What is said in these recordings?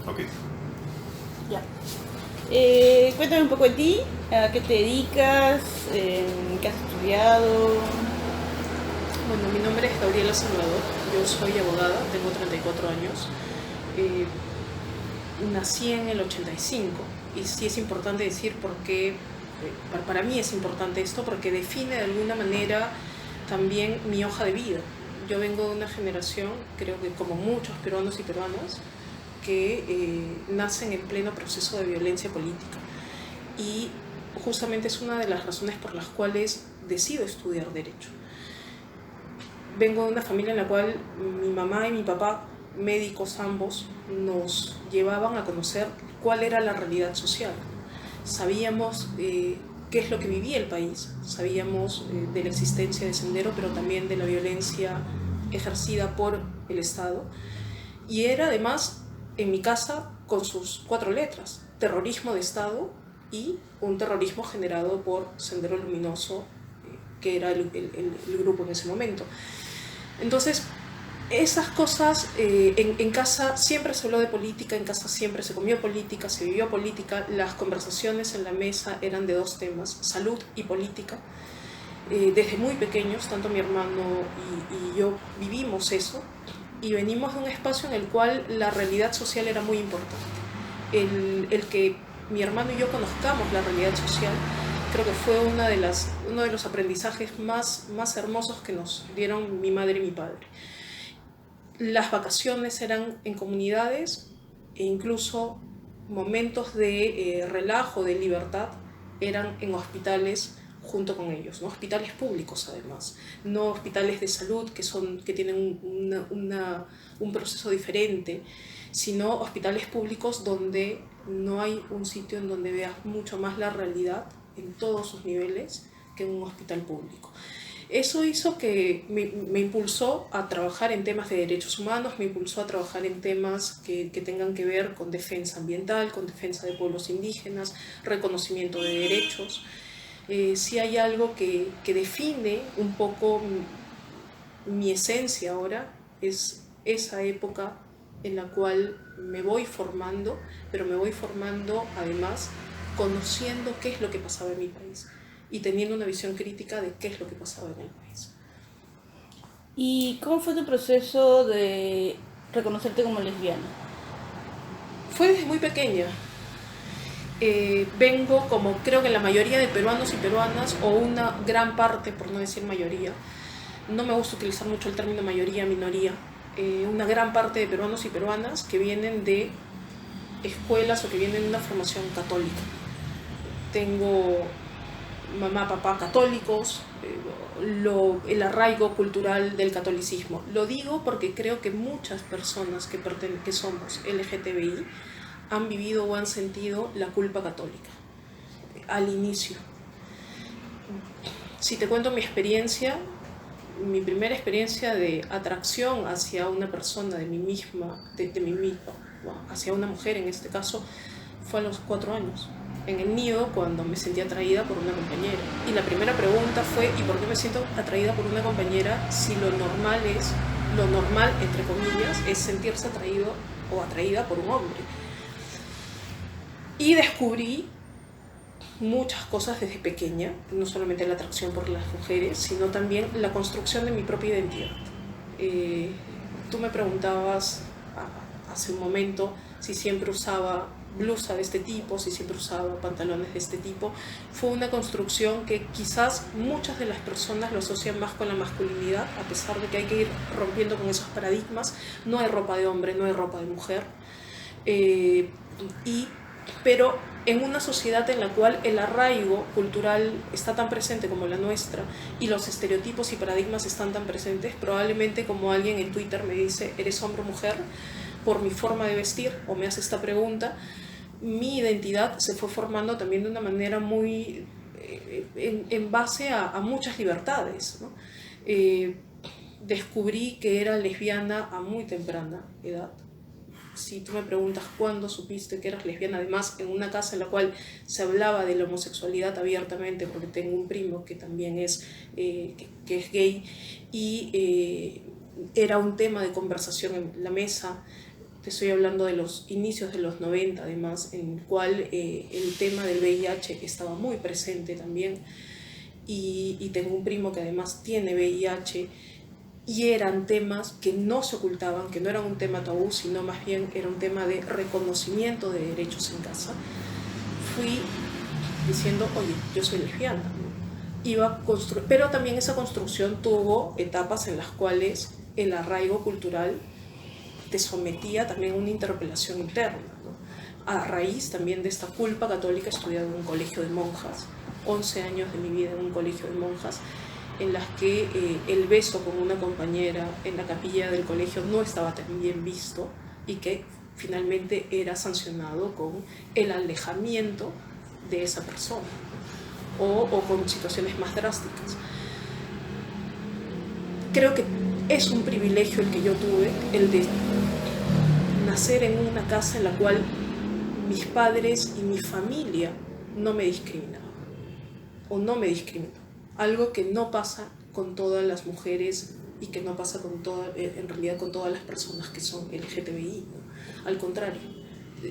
Ok. Ya. Cuéntame un poco de ti, a qué te dedicas, qué has estudiado. Bueno, mi nombre es Gabriela Salvador, yo soy abogada, tengo 34 años. Eh, Nací en el 85 y sí es importante decir por qué, para mí es importante esto porque define de alguna manera también mi hoja de vida. Yo vengo de una generación, creo que como muchos peruanos y peruanas, que nacen en pleno proceso de violencia política. Y justamente es una de las razones por las cuales decido estudiar Derecho. Vengo de una familia en la cual mi mamá y mi papá, médicos ambos, nos llevaban a conocer cuál era la realidad social. Sabíamos qué es lo que vivía el país, sabíamos de la existencia de Sendero, pero también de la violencia ejercida por el Estado. Y era además, en mi casa, con sus 4 letras, terrorismo de Estado y un terrorismo generado por Sendero Luminoso, que era el grupo en ese momento. Entonces, esas cosas, en casa siempre se habló de política, en casa siempre se comió política, se vivió política, las conversaciones en la mesa eran de 2 temas, salud y política. Desde muy pequeños, tanto mi hermano y yo vivimos eso, y venimos de un espacio en el cual la realidad social era muy importante. El que mi hermano y yo conozcamos la realidad social creo que fue uno de los aprendizajes más hermosos que nos dieron mi madre y mi padre. Las vacaciones eran en comunidades e incluso momentos de relajo, de libertad, eran en hospitales junto con ellos, ¿no? Hospitales públicos además, no hospitales de salud que tienen un proceso diferente, sino hospitales públicos donde no hay un sitio en donde veas mucho más la realidad en todos sus niveles que en un hospital público. Eso hizo que me impulsó a trabajar en temas de derechos humanos, me impulsó a trabajar en temas que tengan que ver con defensa ambiental, con defensa de pueblos indígenas, reconocimiento de derechos. Si hay algo que define un poco mi esencia ahora, es esa época en la cual me voy formando, pero me voy formando además conociendo qué es lo que pasaba en mi país y teniendo una visión crítica de qué es lo que pasaba en el país. ¿Y cómo fue tu proceso de reconocerte como lesbiana? Fue desde muy pequeña. Vengo, como creo que la mayoría de peruanos y peruanas, o una gran parte, por no decir mayoría, no me gusta utilizar mucho el término mayoría, minoría, una gran parte de peruanos y peruanas que vienen de escuelas o que vienen de una formación católica. Tengo mamá, papá católicos, el arraigo cultural del catolicismo. Lo digo porque creo que muchas personas que somos LGTBI han vivido o han sentido la culpa católica al inicio. Si te cuento mi experiencia, mi primera experiencia de atracción hacia una persona de mí misma, hacia una mujer en este caso, fue a los 4 años, en el nido, cuando me sentí atraída por una compañera. Y la primera pregunta fue, ¿y por qué me siento atraída por una compañera si lo normal, entre comillas, es sentirse atraído o atraída por un hombre? Y descubrí muchas cosas desde pequeña, no solamente la atracción por las mujeres, sino también la construcción de mi propia identidad. Tú me preguntabas hace un momento si siempre usaba blusa de este tipo, si siempre usaba pantalones de este tipo. Fue una construcción que quizás muchas de las personas lo asocian más con la masculinidad, a pesar de que hay que ir rompiendo con esos paradigmas. No hay ropa de hombre, no hay ropa de mujer. Pero en una sociedad en la cual el arraigo cultural está tan presente como la nuestra y los estereotipos y paradigmas están tan presentes, probablemente como alguien en Twitter me dice, ¿eres hombre o mujer? Por mi forma de vestir, o me hace esta pregunta, mi identidad se fue formando también de una manera muy en base a muchas libertades, ¿no? Descubrí que era lesbiana a muy temprana edad. Si tú me preguntas cuándo supiste que eras lesbiana, además en una casa en la cual se hablaba de la homosexualidad abiertamente, porque tengo un primo que también es, que es gay, y era un tema de conversación en la mesa, te estoy hablando de los inicios de los 90 además, en el cual el tema del VIH estaba muy presente también, y tengo un primo que además tiene VIH, y eran temas que no se ocultaban, que no eran un tema tabú, sino más bien era un tema de reconocimiento de derechos en casa. Fui diciendo, oye, yo soy lesbiana, ¿no? Pero también esa construcción tuvo etapas en las cuales el arraigo cultural te sometía también a una interpelación interna, ¿no? A raíz también de esta culpa católica, estudiado en un colegio de monjas, 11 años de mi vida en un colegio de monjas, en las que el beso con una compañera en la capilla del colegio no estaba tan bien visto y que finalmente era sancionado con el alejamiento de esa persona, o con situaciones más drásticas. Creo que es un privilegio el que yo tuve, el de nacer en una casa en la cual mis padres y mi familia no me discriminaban, o no me discriminan. Algo que no pasa con todas las mujeres y que no pasa en realidad con todas las personas que son LGTBI, ¿no? Al contrario,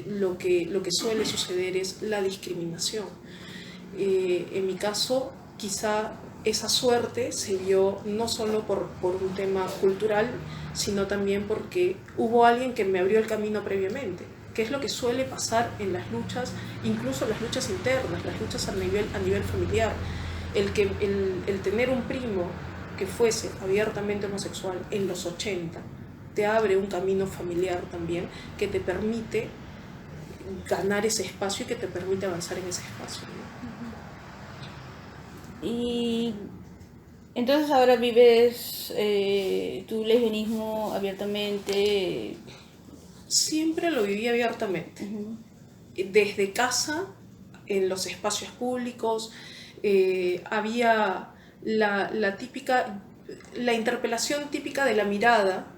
lo que suele suceder es la discriminación. En mi caso, quizá esa suerte se dio no solo por un tema cultural, sino también porque hubo alguien que me abrió el camino previamente, que es lo que suele pasar en las luchas, incluso las luchas internas, las luchas a nivel familiar. El tener un primo que fuese abiertamente homosexual en los 80 te abre un camino familiar también que te permite ganar ese espacio y que te permite avanzar en ese espacio, ¿no? Y entonces ahora vives tu lesbianismo abiertamente. Siempre lo viví abiertamente. Desde casa, en los espacios públicos, había la interpelación típica de la mirada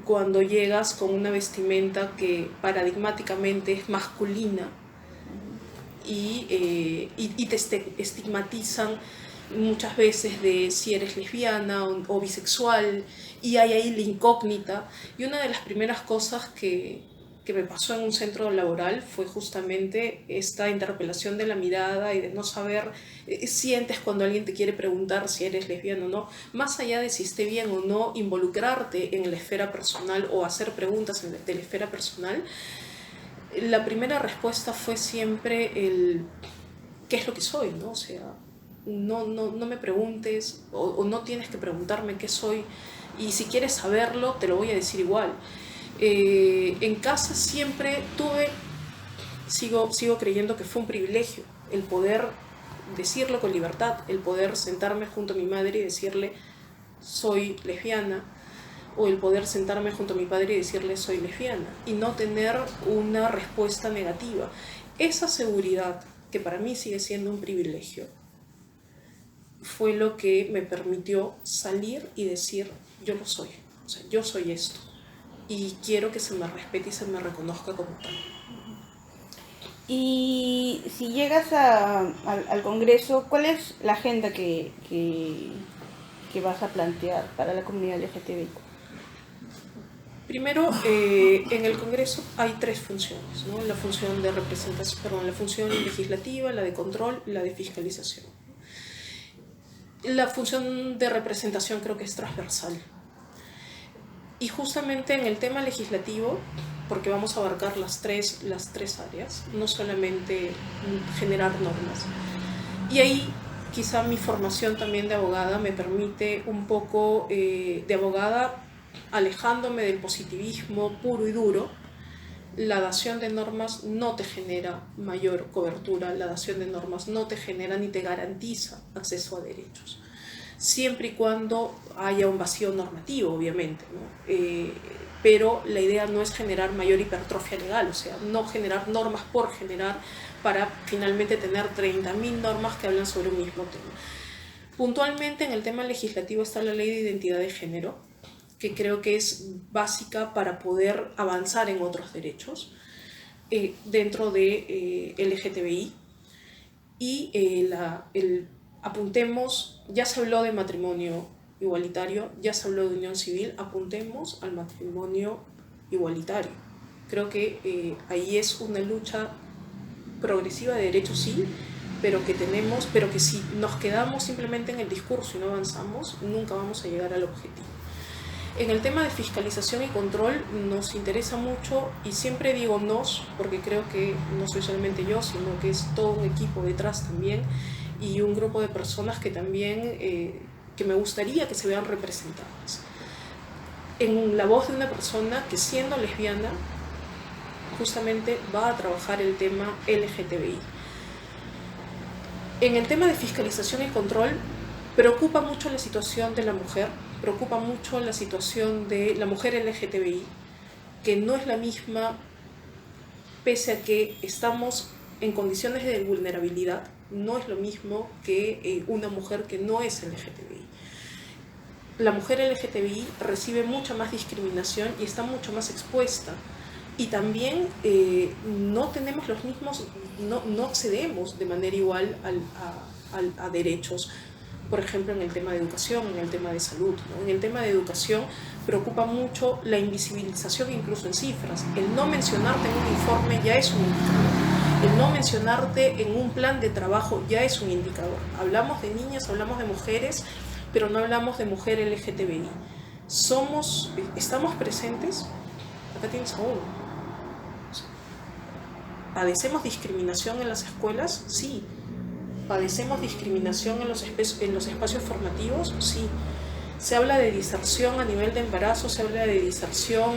cuando llegas con una vestimenta que paradigmáticamente es masculina, y te estigmatizan muchas veces de si eres lesbiana o bisexual, y hay ahí la incógnita. Y una de las primeras cosas que me pasó en un centro laboral fue justamente esta interpelación de la mirada y de no saber, sientes cuando alguien te quiere preguntar si eres lesbiana o no, más allá de si esté bien o no involucrarte en la esfera personal o hacer preguntas de la esfera personal. La primera respuesta fue siempre ¿qué es lo que soy? ¿No? O sea, no me preguntes, o no tienes que preguntarme qué soy, y si quieres saberlo te lo voy a decir igual. En casa siempre sigo creyendo que fue un privilegio el poder decirlo con libertad, el poder sentarme junto a mi madre y decirle soy lesbiana, o el poder sentarme junto a mi padre y decirle soy lesbiana, y no tener una respuesta negativa. Esa seguridad, que para mí sigue siendo un privilegio, fue lo que me permitió salir y decir yo lo soy, o sea, yo soy esto, y quiero que se me respete y se me reconozca como tal. Y si llegas al Congreso, ¿cuál es la agenda que vas a plantear para la comunidad LGTBI? Primero, en el Congreso hay 3 funciones, ¿no? La función de representación, la función legislativa, la de control y la de fiscalización. La función de representación creo que es transversal. Y justamente en el tema legislativo, porque vamos a abarcar las tres áreas, no solamente generar normas. Y ahí quizá mi formación también de abogada me permite un poco de abogada, alejándome del positivismo puro y duro. La dación de normas no te genera mayor cobertura, la dación de normas no te genera ni te garantiza acceso a derechos, siempre y cuando haya un vacío normativo, obviamente, ¿no? Pero la idea no es generar mayor hipertrofia legal, o sea, no generar normas por generar para finalmente tener 30.000 normas que hablan sobre un mismo tema. Puntualmente en el tema legislativo está la Ley de Identidad de Género, que creo que es básica para poder avanzar en otros derechos dentro de LGTBI. Y apuntemos, ya se habló de matrimonio igualitario, ya se habló de unión civil, apuntemos al matrimonio igualitario. Creo que ahí es una lucha progresiva de derechos, sí, pero que si nos quedamos simplemente en el discurso y no avanzamos, nunca vamos a llegar al objetivo. En el tema de fiscalización y control nos interesa mucho, y siempre digo nos, porque creo que no soy solamente yo, sino que es todo un equipo detrás también, y un grupo de personas que también que me gustaría que se vean representadas. En la voz de una persona que, siendo lesbiana, justamente va a trabajar el tema LGTBI. En el tema de fiscalización y control, preocupa mucho la situación de la mujer, preocupa mucho la situación de la mujer LGTBI, que no es la misma, pese a que estamos en condiciones de vulnerabilidad, no es lo mismo que una mujer que no es LGTBI. La mujer LGTBI recibe mucha más discriminación y está mucho más expuesta. Y también no tenemos los mismos, no accedemos de manera igual a derechos. Por ejemplo, en el tema de educación, en el tema de salud, ¿no? En el tema de educación preocupa mucho la invisibilización incluso en cifras. El no mencionarte en un informe ya es un indicador. El no mencionarte en un plan de trabajo ya es un indicador. Hablamos de niñas, hablamos de mujeres, pero no hablamos de mujer LGTBI. Estamos presentes, acá tienes a uno. ¿Padecemos discriminación en las escuelas? Sí. ¿Padecemos discriminación en los espacios formativos? Sí. Se habla de diserción a nivel de embarazo, se habla de diserción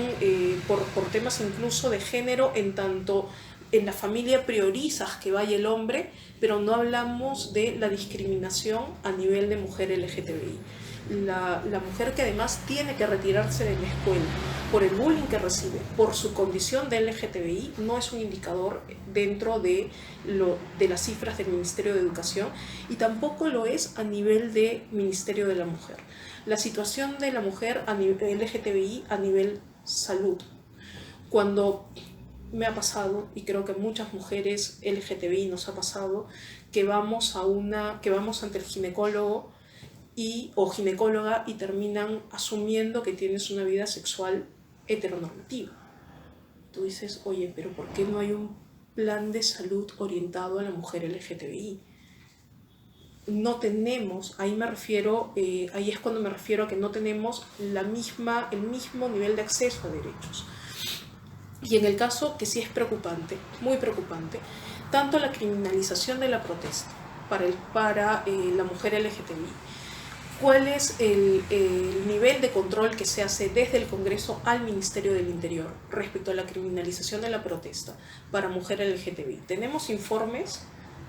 por temas incluso de género, en tanto en la familia priorizas que vaya el hombre, pero no hablamos de la discriminación a nivel de mujer LGTBI. La mujer que además tiene que retirarse de la escuela por el bullying que recibe, por su condición de LGTBI, no es un indicador dentro de las cifras del Ministerio de Educación, y tampoco lo es a nivel de Ministerio de la Mujer. La situación de la mujer a nivel LGTBI a nivel salud. Cuando me ha pasado, y creo que a muchas mujeres LGTBI nos ha pasado, que vamos ante el ginecólogo o ginecóloga y terminan asumiendo que tienes una vida sexual heteronormativa. Tú dices, oye, pero ¿por qué no hay un plan de salud orientado a la mujer LGTBI? No tenemos, ahí es cuando me refiero a que no tenemos el mismo nivel de acceso a derechos. Y en el caso que sí es preocupante, muy preocupante, tanto la criminalización de la protesta para la mujer LGTBI, cuál es el nivel de control que se hace desde el Congreso al Ministerio del Interior respecto a la criminalización de la protesta para mujer LGTBI. Tenemos informes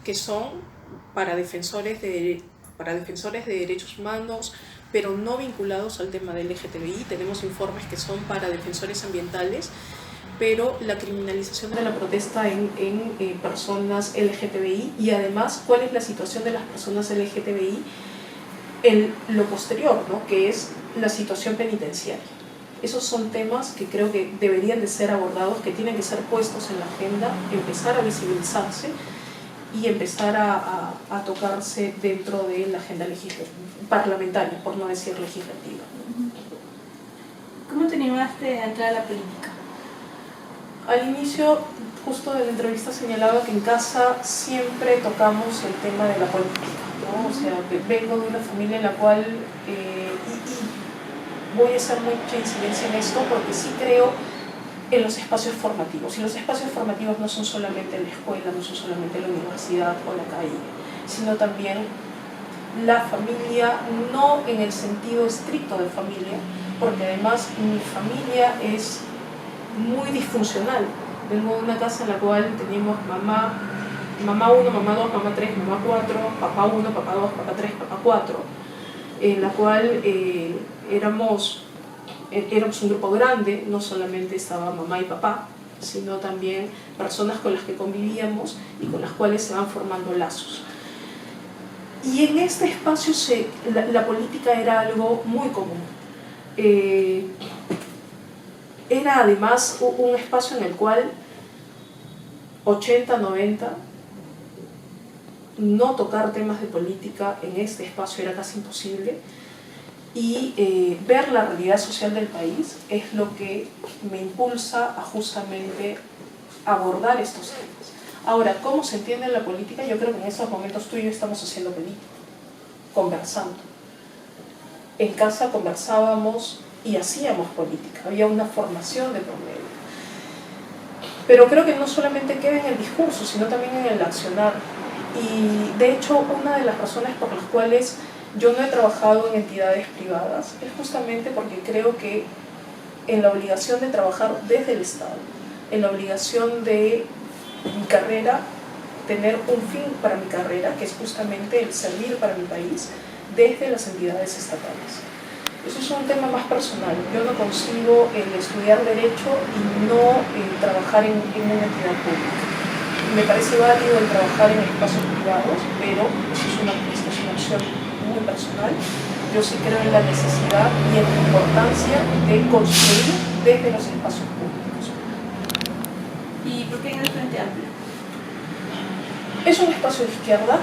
que son para defensores de derechos humanos, pero no vinculados al tema del LGTBI. Tenemos informes que son para defensores ambientales, pero la criminalización de la protesta en personas LGTBI, y además cuál es la situación de las personas LGTBI en lo posterior, ¿no? Que es la situación penitenciaria. Esos son temas que creo que deberían de ser abordados, que tienen que ser puestos en la agenda, empezar a visibilizarse y empezar a tocarse dentro de la agenda parlamentaria, por no decir legislativa. ¿Cómo te animaste a entrar a la política? Al inicio, justo de la entrevista, señalaba que en casa siempre tocamos el tema de la política, ¿no? O sea, vengo de una familia en la cual, y voy a hacer mucha incidencia en esto porque sí creo en los espacios formativos. Y los espacios formativos no son solamente la escuela, no son solamente la universidad o la calle, sino también la familia, no en el sentido estricto de familia, porque además mi familia es muy disfuncional. Vengo de una casa en la cual teníamos mamá 1, mamá 2, mamá 3, mamá 4, papá 1, papá 2, papá 3, papá 4, en la cual éramos un grupo grande, no solamente estaba mamá y papá, sino también personas con las que convivíamos y con las cuales se van formando lazos. Y en este espacio la política era algo muy común. Era además un espacio en el cual 80, 90, no tocar temas de política en este espacio era casi imposible. y ver la realidad social del país es lo que me impulsa a justamente abordar estos temas. Ahora, ¿cómo se entiende la política? Yo creo que en estos momentos tú y yo estamos haciendo política, conversando. En casa conversábamos y hacíamos política, había una formación de por medio. Pero creo que no solamente queda en el discurso, sino también en el accionar. Y de hecho, una de las razones por las cuales yo no he trabajado en entidades privadas es justamente porque creo que en la obligación de trabajar desde el Estado, en la obligación de mi carrera, tener un fin para mi carrera, que es justamente el servir para mi país desde las entidades estatales. Eso es un tema más personal. Yo no consigo estudiar Derecho y no trabajar en una entidad pública. Me parece válido el trabajar en espacios privados, pero esta es una opción muy personal. Yo sí creo en la necesidad y en la importancia de construir desde los espacios públicos. ¿Y por qué en el Frente Amplio? Es un espacio de izquierda.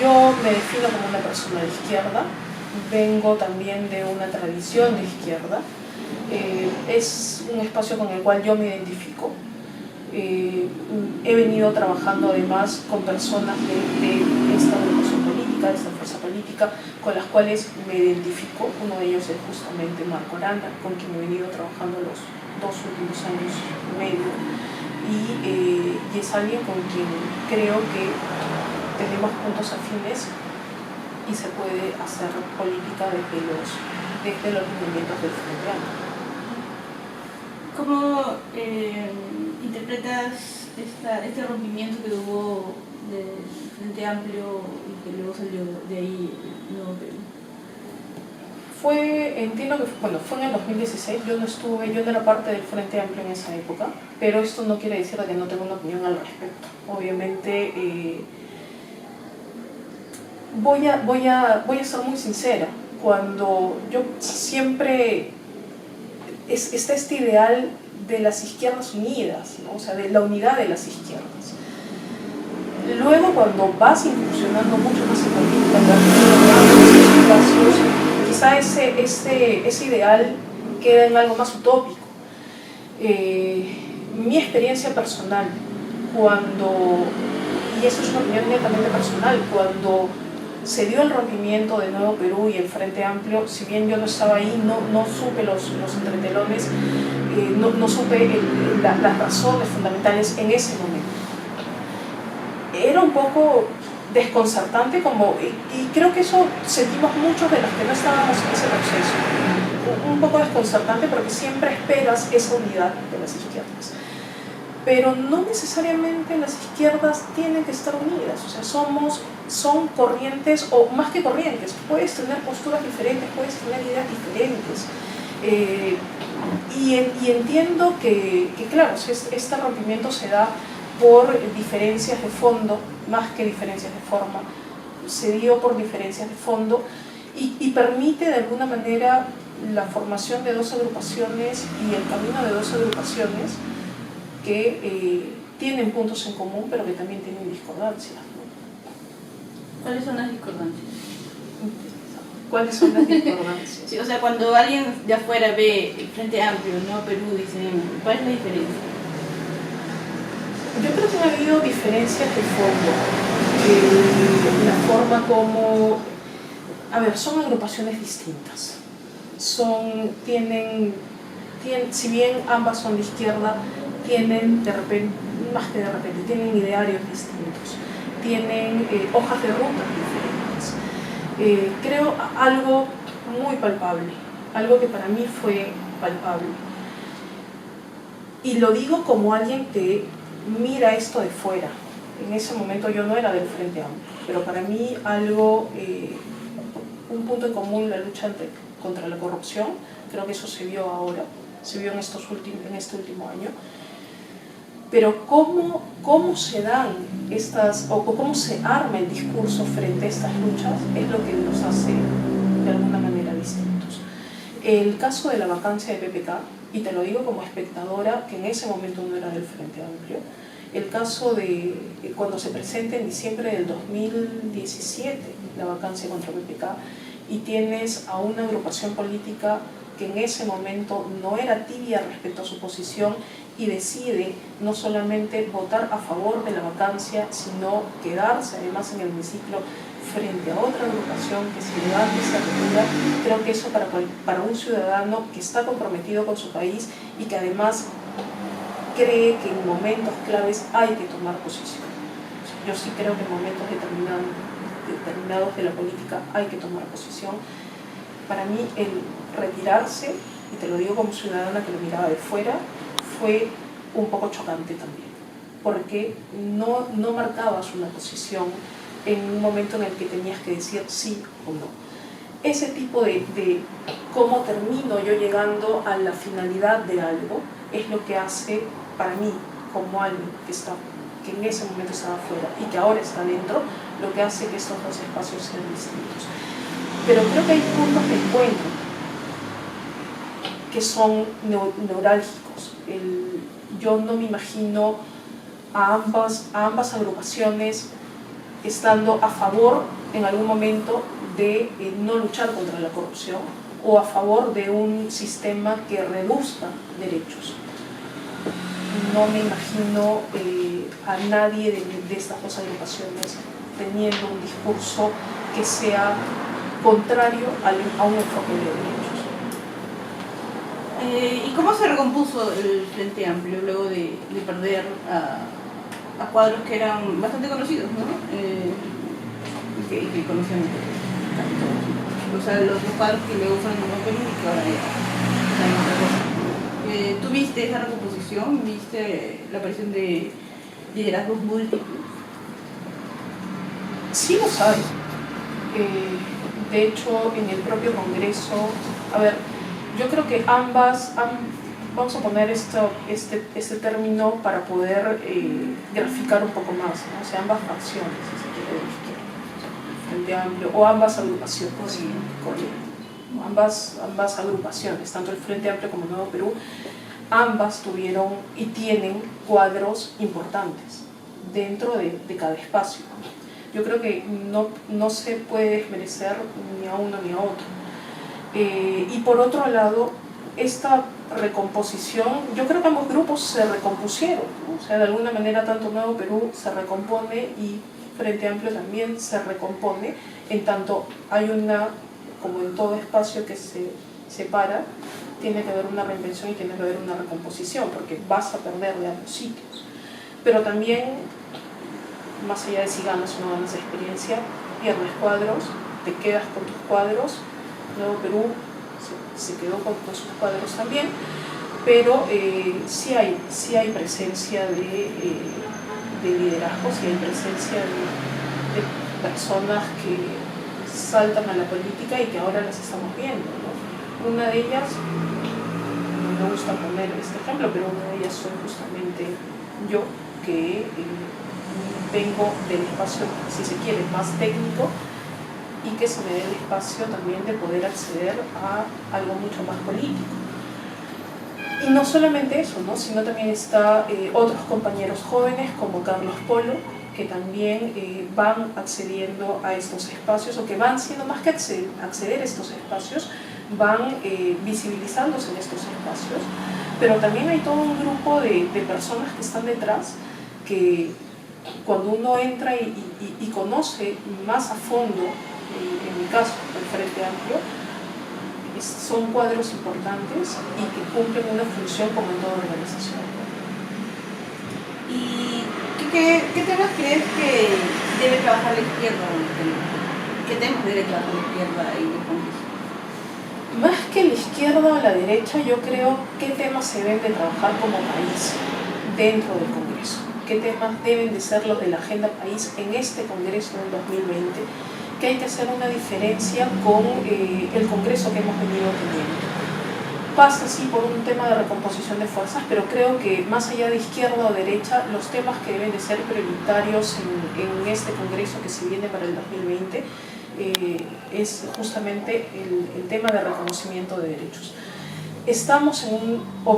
Yo me defino como una persona de izquierda. Vengo también de una tradición de izquierda. Es un espacio con el cual yo me identifico. He venido trabajando además con personas de esta agrupación política, de esta fuerza política, con las cuales me identifico. Uno de ellos es justamente Marco Arana, con quien he venido trabajando los 2 últimos años y medio. Y es alguien con quien creo que tenemos puntos afines y se puede hacer política desde los movimientos del Frente Amplio. ¿Cómo interpretas este rompimiento que hubo del Frente Amplio y que luego salió de ahí Nuevo Perú? Entiendo que fue en el 2016, yo no era parte del Frente Amplio en esa época, pero esto no quiere decir que no tengo una opinión al respecto. Obviamente, voy a ser muy sincera. Cuando yo siempre está este ideal de las izquierdas unidas, ¿no? O sea, de la unidad de las izquierdas. Luego, cuando vas incursionando mucho más en política, en los espacios, quizá ese ideal queda en algo más utópico. Mi experiencia personal, y eso es una opinión netamente personal, cuando se dio el rompimiento de Nuevo Perú y el Frente Amplio, si bien yo no estaba ahí, no supe los entretelones, no supe las razones fundamentales en ese momento. Era un poco desconcertante, y creo que eso sentimos muchos de los que no estábamos en ese proceso. Un poco desconcertante porque siempre esperas esa unidad de las izquierdas. Pero no necesariamente las izquierdas tienen que estar unidas, o sea, son corrientes, o más que corrientes, puedes tener posturas diferentes, puedes tener ideas diferentes. Y entiendo que claro, este rompimiento se da por diferencias de fondo, más que diferencias de forma, se dio por diferencias de fondo y permite de alguna manera la formación de 2 agrupaciones y el camino de 2 agrupaciones que tienen puntos en común, pero que también tienen discordancias, ¿no? ¿Cuáles son las discordancias? ¿Cuáles son las discordancias? Sí, o sea, cuando alguien de afuera ve el Frente Amplio, ¿no? Perú, dicen, ¿cuál es la diferencia? Yo creo que ha habido diferencias de fondo. La forma como... A ver, son agrupaciones distintas. Si bien ambas son de izquierda, tienen de repente, más que de repente, tienen idearios distintos, tienen hojas de ruta diferentes. Creo algo muy palpable, algo que para mí fue palpable. Y lo digo como alguien que mira esto de fuera. En ese momento yo no era del Frente Amplio, pero para mí un punto en común, la lucha contra la corrupción, creo que eso se vio ahora, se vio en este último año. Pero cómo se dan o cómo se arma el discurso frente a estas luchas es lo que nos hace de alguna manera distintos. El caso de la vacancia de PPK, y te lo digo como espectadora, que en ese momento no era del Frente Amplio, el caso de cuando se presenta en diciembre del 2017 la vacancia contra PPK y tienes a una agrupación política que en ese momento no era tibia respecto a su posición y decide no solamente votar a favor de la vacancia, sino quedarse además en el hemiciclo frente a otra agrupación que se levanta y se retira, creo que eso para un ciudadano que está comprometido con su país y que además cree que en momentos claves hay que tomar posición. Yo sí creo que en momentos determinados de la política hay que tomar posición. Para mí el retirarse, y te lo digo como ciudadana que lo miraba de fuera, fue un poco chocante también, porque no marcabas una posición en un momento en el que tenías que decir sí o no. Ese tipo de cómo termino yo llegando a la finalidad de algo es lo que hace para mí, como alguien que en ese momento estaba afuera y que ahora está dentro, lo que hace que estos dos espacios sean distintos. Pero creo que hay puntos de encuentro que son neurálgicos. Yo no me imagino a ambas agrupaciones estando a favor en algún momento de no luchar contra la corrupción o a favor de un sistema que reduzca derechos. No me imagino a nadie de estas dos agrupaciones teniendo un discurso que sea contrario a un enfoque de derechos. ¿Y cómo se recompuso el Frente Amplio luego de perder a cuadros que eran bastante conocidos, ¿no? Que conocían casi todos. O sea, los cuadros que luego fueron en Perú y que ahora ya saben otra cosa. ¿Tú viste esa recomposición? ¿Viste la aparición de liderazgos múltiples? Sí los hay. De hecho, en el propio Congreso, a ver, yo creo que vamos a poner este término para poder graficar un poco más, ¿no? O sea, ambas facciones, si se quiere, de la izquierda, Frente Amplio, o ambas agrupaciones, ¿no? ambas agrupaciones, tanto el Frente Amplio como Nuevo Perú, ambas tuvieron y tienen cuadros importantes dentro de cada espacio. Yo creo que no se puede desmerecer ni a uno ni a otro. Y por otro lado, esta recomposición, yo creo que ambos grupos se recompusieron, ¿no? O sea, de alguna manera tanto Nuevo Perú se recompone y Frente Amplio también se recompone, en tanto hay como en todo espacio que se separa, tiene que haber una reinvención y tiene que haber una recomposición, porque vas a perder de ambos sitios. Pero también, más allá de si ganas o no ganas experiencia, pierdes cuadros, te quedas con tus cuadros. Nuevo Perú se quedó con sus cuadros también, pero sí hay presencia de liderazgo, sí hay presencia de personas que saltan a la política y que ahora las estamos viendo, ¿no? Una de ellas, no me gusta poner este ejemplo, pero una de ellas soy justamente yo, que vengo del espacio, si se quiere, más técnico, y que se me dé el espacio también de poder acceder a algo mucho más político. Y no solamente eso, ¿no? Sino también está otros compañeros jóvenes como Carlos Polo, que también van accediendo a estos espacios, o que van siendo más que acceder a estos espacios, van visibilizándose en estos espacios, pero también hay todo un grupo de personas que están detrás, que cuando uno entra y conoce más a fondo, en mi caso, el Frente Amplio, son cuadros importantes y que cumplen una función como en toda organización. ¿Y qué temas crees que debe trabajar la izquierda? ¿Qué temas debe trabajar la izquierda en el Congreso? Más que la izquierda o la derecha, yo creo qué temas se deben de trabajar como país dentro del Congreso. ¿Qué temas deben de ser los de la agenda país en este Congreso del 2020? Que hay que hacer una diferencia con el Congreso que hemos venido teniendo. Pasa sí por un tema de recomposición de fuerzas, pero creo que más allá de izquierda o derecha, los temas que deben de ser prioritarios en este Congreso que se viene para el 2020 es justamente el tema de reconocimiento de derechos. Estamos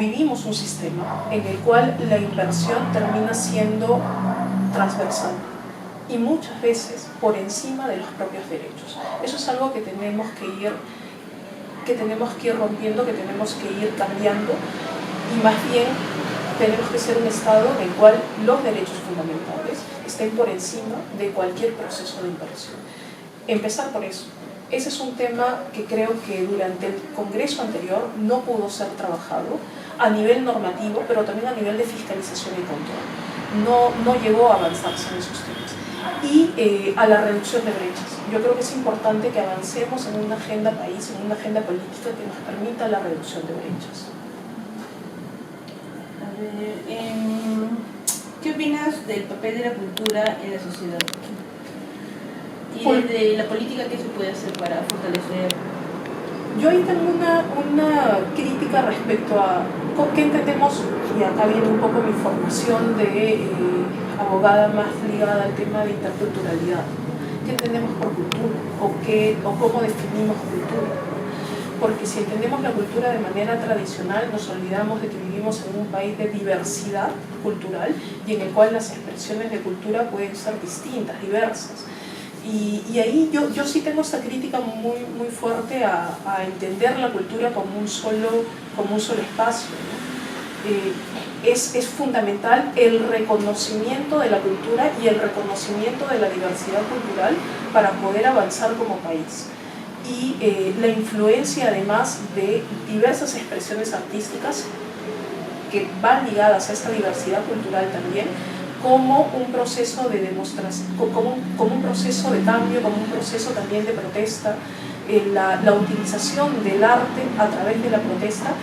vivimos un sistema en el cual la inversión termina siendo transversal. y muchas veces por encima de los propios derechos. Eso es algo que tenemos que ir rompiendo, que tenemos que ir cambiando, y más bien tenemos que ser un Estado en el cual los derechos fundamentales estén por encima de cualquier proceso de imposición. Empezar por eso. Ese es un tema que creo que durante el Congreso anterior no pudo ser trabajado a nivel normativo, pero también a nivel de fiscalización y control. No llegó a avanzarse en esos temas. Y a la reducción de brechas. Yo creo que es importante que avancemos en una agenda país, en una agenda política que nos permita la reducción de brechas. A ver, ¿qué opinas del papel de la cultura en la sociedad? Y desde la política, ¿qué se puede hacer para fortalecer? Yo ahí tengo una crítica respecto a qué entendemos, y acá viene un poco mi formación de abogada más ligada al tema de interculturalidad. ¿Qué entendemos por cultura? ¿O cómo definimos cultura? Porque si entendemos la cultura de manera tradicional, nos olvidamos de que vivimos en un país de diversidad cultural y en el cual las expresiones de cultura pueden ser distintas, diversas. Y ahí yo sí tengo esta crítica muy fuerte a entender la cultura como un solo espacio, ¿no? Es fundamental el reconocimiento de la cultura y el reconocimiento de la diversidad cultural para poder avanzar como país. Y la influencia además de diversas expresiones artísticas que van ligadas a esta diversidad cultural también, como un proceso de demostración, como un proceso de cambio, como un proceso también de protesta, la utilización del arte a través de la protesta,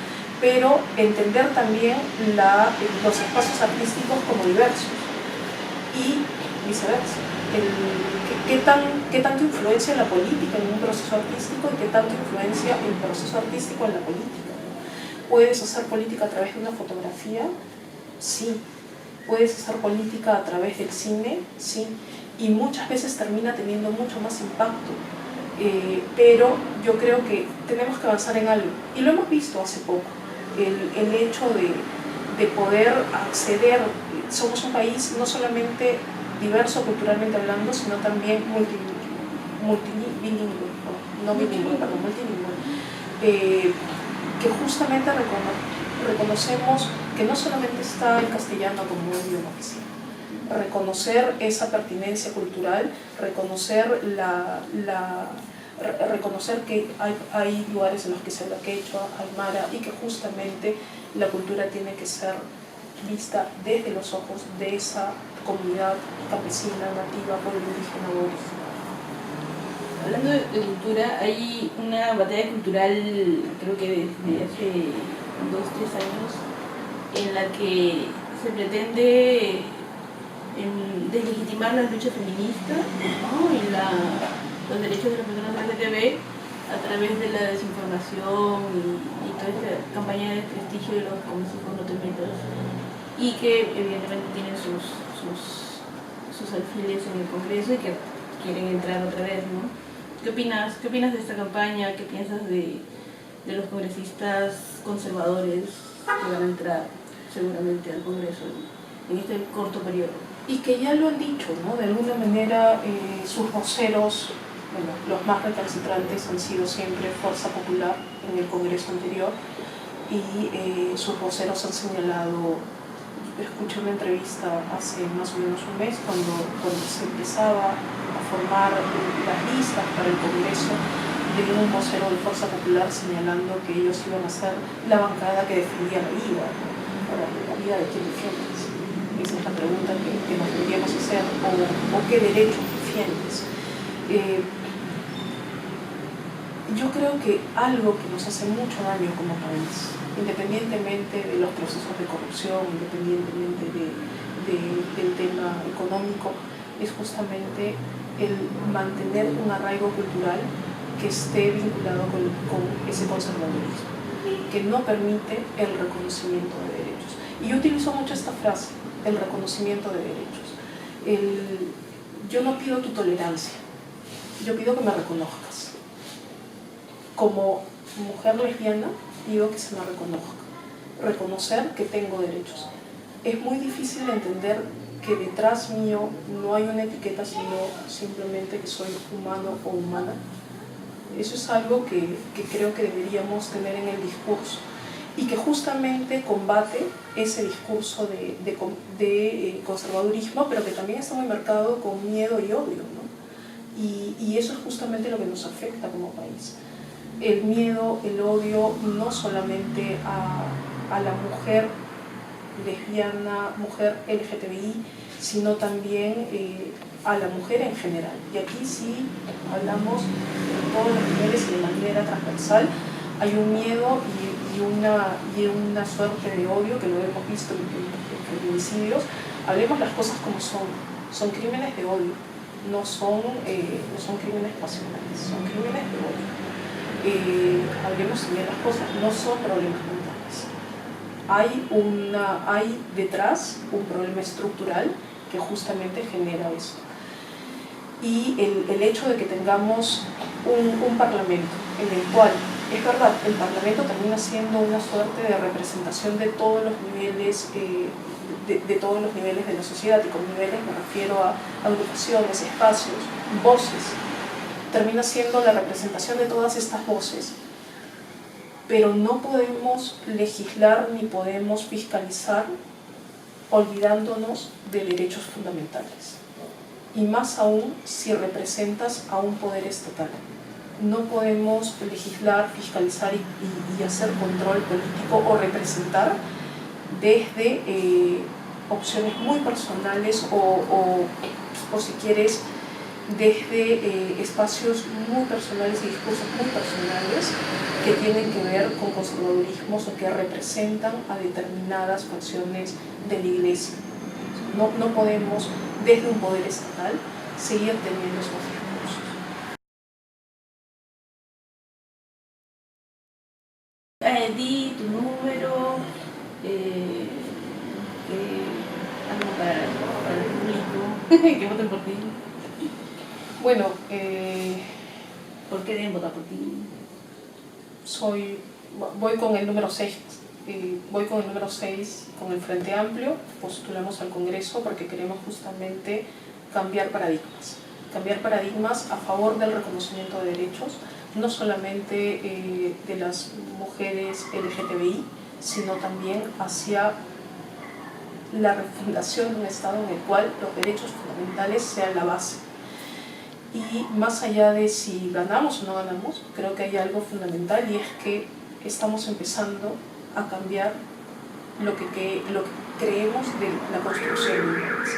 pero entender también los espacios artísticos como diversos y viceversa. ¿Qué tanto influencia la política en un proceso artístico y qué tanto influencia el proceso artístico en la política? ¿Puedes hacer política a través de una fotografía? Sí. ¿Puedes hacer política a través del cine? Sí. Y muchas veces termina teniendo mucho más impacto. Pero yo creo que tenemos que avanzar en algo. Y lo hemos visto hace poco. El hecho de poder acceder, somos un país no solamente diverso culturalmente hablando, sino también multilingüe, que justamente reconocemos que no solamente está el castellano como un idioma oficial, reconocer esa pertinencia cultural, reconocer reconocer que hay lugares en los que se habla quechua, aymara, y que justamente la cultura tiene que ser vista desde los ojos de esa comunidad campesina, nativa, pueblo indígena o original. Hablando de cultura, hay una batalla cultural, creo que desde hace 2-3 años, en la que se pretende deslegitimar las luchas feministas, ¿no? Y los derechos de las personas LGTB a través de la desinformación y toda esta campaña de desprestigio de los hijos no te metas, y que evidentemente tienen sus alfiles en el Congreso y que quieren entrar otra vez, ¿no? ¿Qué opinas de esta campaña? ¿Qué piensas de los congresistas conservadores que van a entrar seguramente al Congreso en este corto periodo? Y que ya lo han dicho, ¿no? De alguna manera sus voceros, bueno, los más recalcitrantes han sido siempre Fuerza Popular en el Congreso anterior, y sus voceros han señalado. Escuché una entrevista hace más o menos un mes cuando se empezaba a formar las listas para el Congreso, de un vocero de Fuerza Popular señalando que ellos iban a ser la bancada que defendía la vida. Ahora, ¿la vida de quién defiendes? Esa es la pregunta que nos deberíamos hacer, o qué derechos defiendes. Yo creo que algo que nos hace mucho daño como país, independientemente de los procesos de corrupción, independientemente del tema económico, es justamente el mantener un arraigo cultural que esté vinculado con ese conservadurismo, que no permite el reconocimiento de derechos. Y yo utilizo mucho esta frase, el reconocimiento de derechos. Yo no pido tu tolerancia, yo pido que me reconozcas. Como mujer lesbiana, pido que se me reconozca, reconocer que tengo derechos. Es muy difícil entender que detrás mío no hay una etiqueta, sino simplemente que soy humano o humana. Eso es algo que creo que deberíamos tener en el discurso y que justamente combate ese discurso de conservadurismo, pero que también está muy marcado con miedo y odio, ¿no? Y eso es justamente lo que nos afecta como país. El miedo, el odio, no solamente a la mujer lesbiana, mujer LGTBI, sino también a la mujer en general. Y aquí sí hablamos de todos los niveles y de manera transversal. Hay un miedo y una suerte de odio que lo hemos visto en los feminicidios. Hablemos las cosas como son. Son crímenes de odio, no son crímenes pasionales, son crímenes de odio. Hablemos también las cosas, no son problemas mentales. Hay detrás un problema estructural que justamente genera esto. Y el hecho de que tengamos un parlamento en el cual, es verdad, el parlamento termina siendo una suerte de representación de todos los niveles, de todos los niveles de la sociedad, y con niveles me refiero a agrupaciones, espacios, voces. Termina siendo la representación de todas estas voces, pero no podemos legislar ni podemos fiscalizar olvidándonos de derechos fundamentales. Y más aún si representas a un poder estatal. No podemos legislar, fiscalizar y hacer control político o representar desde opciones muy personales o si quieres, desde espacios muy personales y discursos muy personales que tienen que ver con conservadurismos o que representan a determinadas facciones de la Iglesia. No podemos, desde un poder estatal, seguir teniendo estos discursos. Di tu número, algo para el público, que voten por ti. Bueno, ¿por qué deben votar por ti? voy con el número 6. Voy con el número 6 con el Frente Amplio. Postulamos al Congreso porque queremos justamente cambiar paradigmas a favor del reconocimiento de derechos, no solamente de las mujeres LGTBI, sino también hacia la refundación de un Estado en el cual los derechos fundamentales sean la base. Y más allá de si ganamos o no ganamos, creo que hay algo fundamental, y es que estamos empezando a cambiar lo que creemos de la construcción de unidades.